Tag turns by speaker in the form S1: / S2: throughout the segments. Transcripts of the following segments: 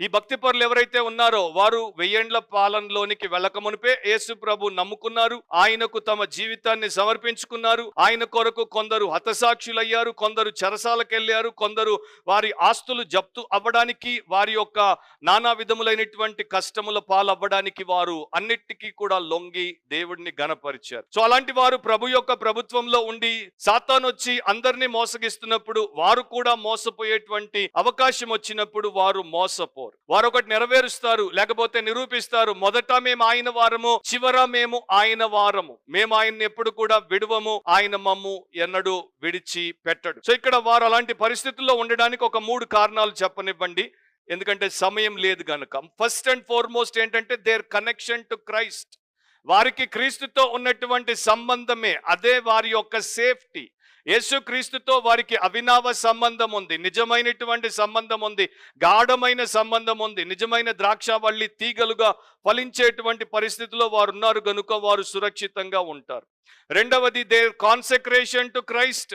S1: ఈ భక్తి పరులు ఎవరైతే ఉన్నారో వారు వెయ్యేండ్ల పాలనలోనికి వెళ్ళక మునిపే యేసు ప్రభు నమ్ముకున్నారు, ఆయనకు తమ జీవితాన్ని సమర్పించుకున్నారు. ఆయన కొరకు కొందరు హతసాక్షులయ్యారు, కొందరు చెరసాలకెళ్ళారు, కొందరు వారి ఆస్తులు జప్తు అవ్వడానికి, వారి యొక్క నానా విధములైనటువంటి కష్టముల పాలవ్వడానికి వారు అన్నిటికీ కూడా లొంగి దేవుడిని గణపరిచారు. సో అలాంటి వారు ప్రభు యొక్క ప్రభుత్వంలో ఉండి సాతాను వచ్చి అందరినీ మోసగిస్తున్నప్పుడు వారు కూడా మోసపోయేటువంటి అవకాశం వచ్చినప్పుడు వారు మోసపోరు. వారు ఒకటి నెరవేరుస్తారు, లేకపోతే నిరూపిస్తారు. మొదట మేము ఆయన వారము, చివర మేము ఆయన వారము, మేము ఆయన్ని ఎప్పుడు కూడా విడువము, ఆయన మమ్ము ఎన్నడూ విడిచి పెట్టడు. సో ఇక్కడ వారు అలాంటి పరిస్థితుల్లో ఉండడానికి ఒక 3 కారణాలు చెప్పనివ్వండి, ఎందుకంటే సమయం లేదు గనుక. ఫస్ట్ అండ్ ఫార్మోస్ట్ ఏంటంటే దేర్ కనెక్షన్ టు క్రైస్ట్. వారికి క్రీస్తుతో ఉన్నటువంటి సంబంధమే, అదే వారి యొక్క సేఫ్టీ. యేసు క్రీస్తుతో వారికి అవినావ సంబంధం ఉంది, నిజమైనటువంటి సంబంధం ఉంది, గాఢమైన సంబంధం ఉంది, నిజమైన ద్రాక్షవల్లి తీగలుగా ఫలించేటువంటి పరిస్థితిలో వారు ఉన్నారు గనుక వారు సురక్షితంగా ఉంటారు. రెండవది దేర్ కాన్సెక్రేషన్ టు క్రైస్ట్.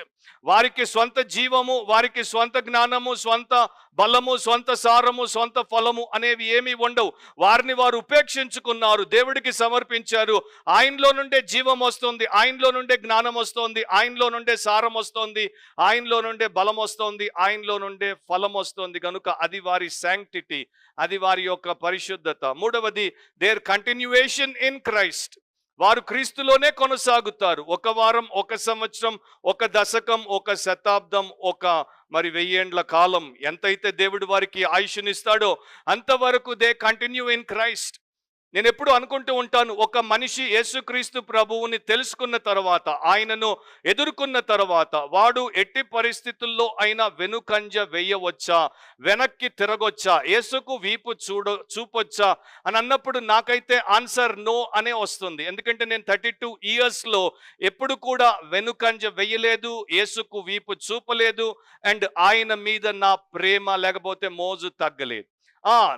S1: వారికి స్వంత జీవము, వారికి స్వంత జ్ఞానము, స్వంత బలము, స్వంత సారము, స్వంత ఫలము అనేవి ఏమీ ఉండవు. వారిని వారు ఉపేక్షించుకున్నారు, దేవుడికి సమర్పించారు. ఆయనలో నుండే జీవం వస్తుంది, ఆయనలో నుండే జ్ఞానం వస్తుంది, ఆయనలో నుండే సారం వస్తుంది, ఆయనలో నుండే బలం వస్తుంది, ఆయనలో నుండే ఫలం వస్తుంది కనుక అది వారి శాంక్టిటీ, అది వారి యొక్క పరిశుద్ధత. మూడవది దేర్ కంటిన్యూయేషన్ ఇన్ క్రైస్ట్. వారు క్రీస్తులోనే కొనసాగుతారు. ఒక వారం, ఒక సంవత్సరం, ఒక దశకం, ఒక శతాబ్దం, ఒక 1000 ఏండ్ల కాలం ఎంతైతే దేవుడు వారికి ఆయుష్నిస్తాడో అంతవరకు దే కంటిన్యూ ఇన్ క్రైస్ట్. నేను ఎప్పుడు అనుకుంటూ ఉంటాను, ఒక మనిషి యేసుక్రీస్తు ప్రభువుని తెలుసుకున్న తర్వాత, ఆయనను ఎదుర్కొన్న తర్వాత వాడు ఎట్టి పరిస్థితుల్లో అయినా వెనుకంజ వేయవచ్చా, వెనక్కి తిరగొచ్చా, యేసుకు వీపు చూపొచ్చా అని అన్నప్పుడు నాకైతే ఆన్సర్ నో అనే వస్తుంది. ఎందుకంటే నేను 32 ఇయర్స్లో ఎప్పుడు కూడా వెనుకంజ వేయలేదు, యేసుకు వీపు చూపలేదు, అండ్ ఆయన మీద నా ప్రేమ లేకపోతే మోజు తగ్గలేదు.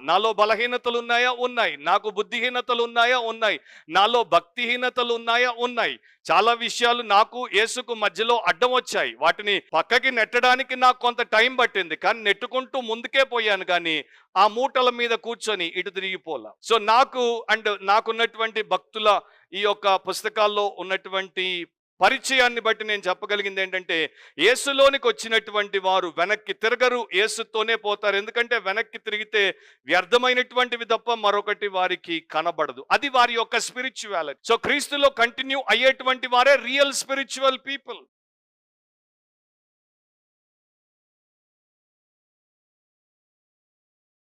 S1: నాలో బలహీనతలు ఉన్నాయా? ఉన్నాయి. నాకు బుద్ధిహీనతలు ఉన్నాయా? ఉన్నాయి. నాలో భక్తిహీనతలు ఉన్నాయా? ఉన్నాయి. చాలా విషయాలు నాకు యేసుకు మధ్యలో అడ్డం వచ్చాయి. వాటిని పక్కకి నెట్టడానికి నాకు కొంత టైం పట్టింది, కానీ నెట్టుకుంటూ ముందుకే పోయాను, కానీ ఆ మూటల మీద కూర్చొని ఇటు తిరిగిపోలా. సో నాకున్నటువంటి భక్తుల ఈ యొక్క పుస్తకాల్లో ఉన్నటువంటి పరిచయాన్ని బట్టి నేను చెప్పగలిగింది ఏంటంటే, యేసులోనికి వచ్చినటువంటి వారు వెనక్కి తిరగరు, యేసుతోనే పోతారు. ఎందుకంటే వెనక్కి తిరిగితే వ్యర్థమైనటువంటివి తప్ప మరొకటి వారికి కనబడదు. అది వారి యొక్క స్పిరిచువాలిటీ. సో క్రీస్తులో కంటిన్యూ అయ్యేటువంటి వారే రియల్ స్పిరిచువల్ పీపుల్.